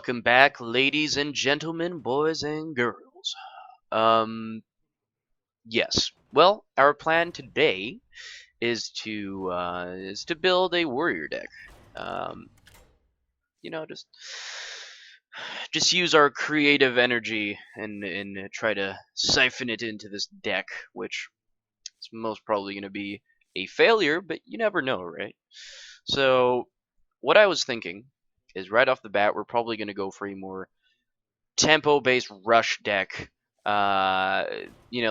Welcome back, ladies and gentlemen, boys and girls. Um, yes. Well, our plan today is to build a warrior deck. Um, just use our creative energy and try to siphon it into this deck, which is most probably going to be a failure, but you never know, right? So, what I was thinking is right off the bat, we're probably going to go for a more tempo-based rush deck. Uh,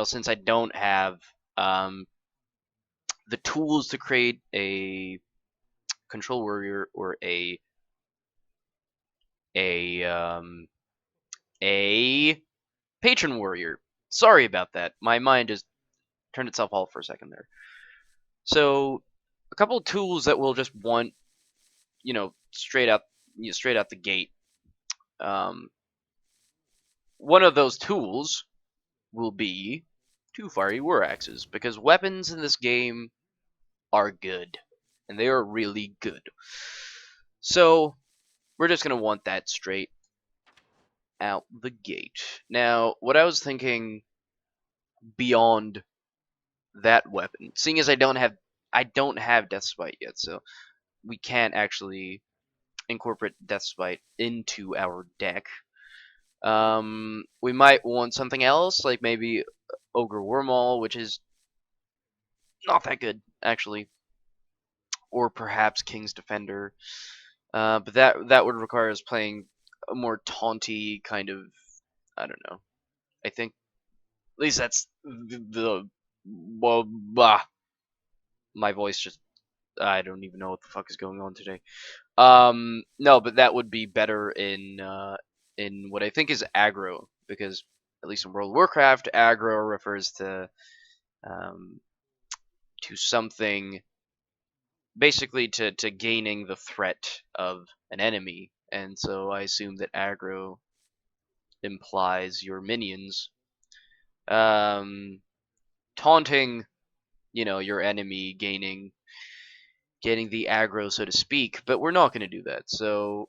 since I don't have um, the tools to create a control warrior or a um, a patron warrior. Sorry about that. My mind just turned itself off for a second there. So, a couple of tools that we'll just want, straight out the gate. Um, One of those tools will be two fiery war axes, because weapons in this game are good, and they are really good. So we're just gonna want that straight out the gate. Now, what I was thinking beyond that weapon, seeing as I don't have Death Spite yet, so we can't actually incorporate Death Spite into our deck. We might want something else, like maybe Ogre Wormhole, which is not that good actually, or perhaps King's Defender. But that would require us playing a more taunty kind of. I don't know. I think at least that's the well, bah. My voice just. I don't even know what the fuck is going on today. No, but that would be better in what I think is aggro, because at least in World of Warcraft, aggro refers um, to something basically to gaining the threat of an enemy, and so I assume that aggro implies your minions. Um, Taunting, your enemy gaining the aggro, so to speak, but we're not going to do that. So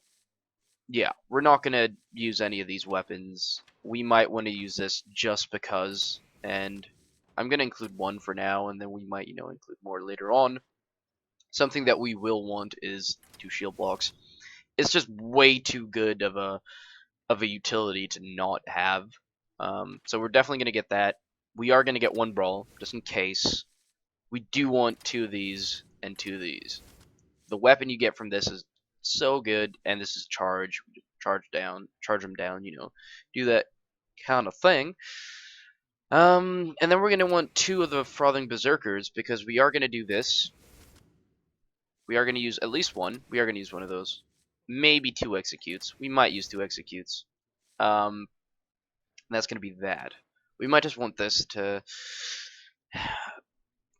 yeah, we're not going to use any of these weapons. We might want to use this just because, and I'm going to include one for now, and then we might, include more later on. Something that we will want is two shield blocks. It's just way too good of a utility to not have. So we're definitely gonna get that. We are gonna get one brawl just in case. We do want two of these and two of these. The weapon you get from this is so good, and this is charge, charge them down. Do that kind of thing. And then we're gonna want two of the frothing berserkers, because we are gonna do this. We are gonna use at least one. We are gonna use one of those. Maybe two executes. We might use two executes. That's gonna be that. We might just want this to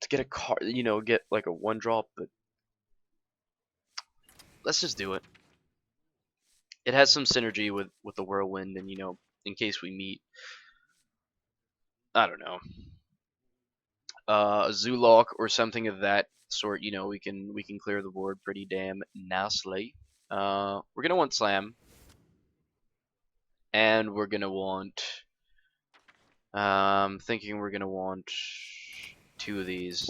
get a card, get like a one drop, but let's just do it. It has some synergy with the whirlwind, and in case we meet, I don't know, a Zoolock or something of that sort, we can clear the board pretty damn nicely. We're gonna want slam, and we're gonna want. Thinking we're gonna want two of these,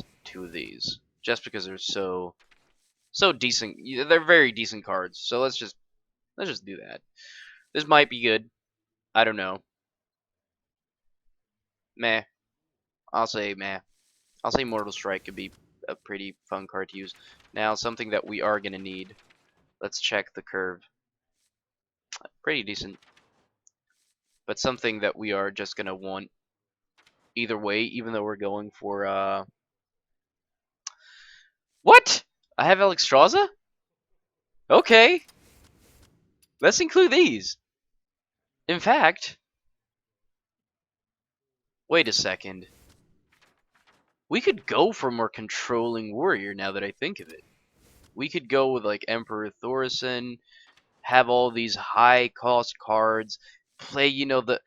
just because they're so decent. They're very decent cards. So let's just do that. This might be good. I don't know. Meh. I'll say meh. I'll say Mortal Strike could be a pretty fun card to use. Now, something that we are gonna need. Let's check the curve. Pretty decent. But something that we are just gonna want either way, even though we're going for What? I have Alexstrasza? Okay. Let's include these. In fact, wait a second. We could go for more controlling warrior now that I think of it. We could go with like Emperor Thorson, have all these high cost cards, play, the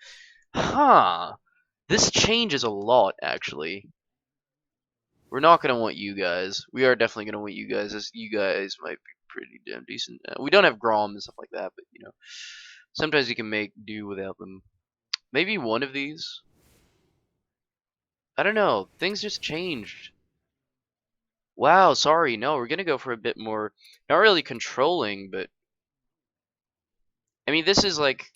this changes a lot actually. We're not gonna want you guys. We are definitely gonna want you guys, as you guys might be pretty damn decent. We don't have Grom and stuff like that, but Sometimes you can make do without them. Maybe one of these. I don't know. Things just changed. Wow, sorry. No, we're gonna go for a bit more, not really controlling, but I mean, this is like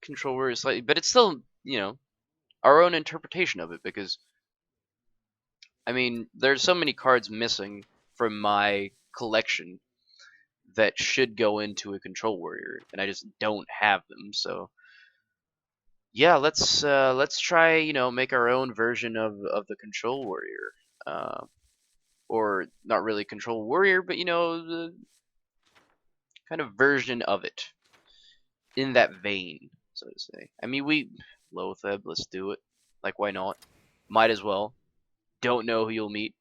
controller slightly, but it's still, our own interpretation of it because I mean, there's so many cards missing from my collection that should go into a control warrior, and I just don't have them. So yeah, let's try, make our own version of the control warrior, or not really control warrior, but the kind of version of it in that vein, so to say. I mean, Lotheb, let's do it. Like, why not? Might as well. Don't know who you'll meet.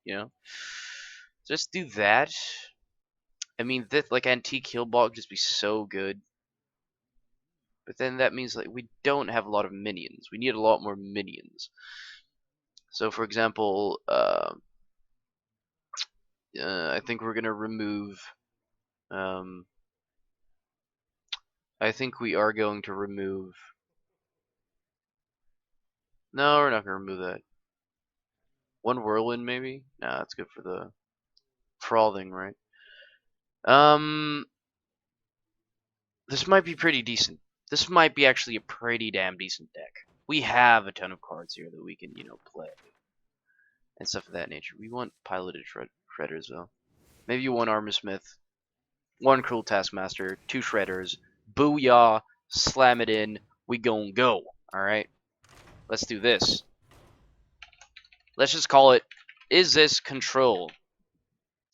Just do that. I mean, this like antique healbot would just be so good. But then that means like we don't have a lot of minions. We need a lot more minions. So for example, I think we're gonna remove. Um, I think we are going to remove. No, we're not gonna remove that. One whirlwind maybe. Nah, that's good for the frothing, right? Um, this might be pretty decent. This might be actually a pretty damn decent deck. We have a ton of cards here that we can, play and stuff of that nature. We want piloted shredders though. Maybe one armor smith, one cruel taskmaster, two shredders. Booyah! Slam it in. We gon' go. All right. Let's do this. Let's just call it. Is this control?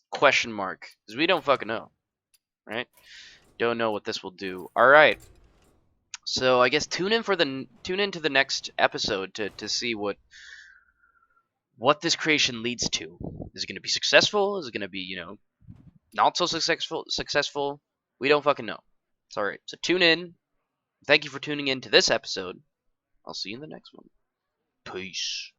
Question mark. Because we don't fucking know, right? Don't know what this will do. All right. So I guess tune into the next episode to see what this creation leads to. Is it going to be successful? Is it going to be, not so successful? We don't fucking know. It's alright. So tune in. Thank you for tuning in to this episode. I'll see you in the next one. Peace.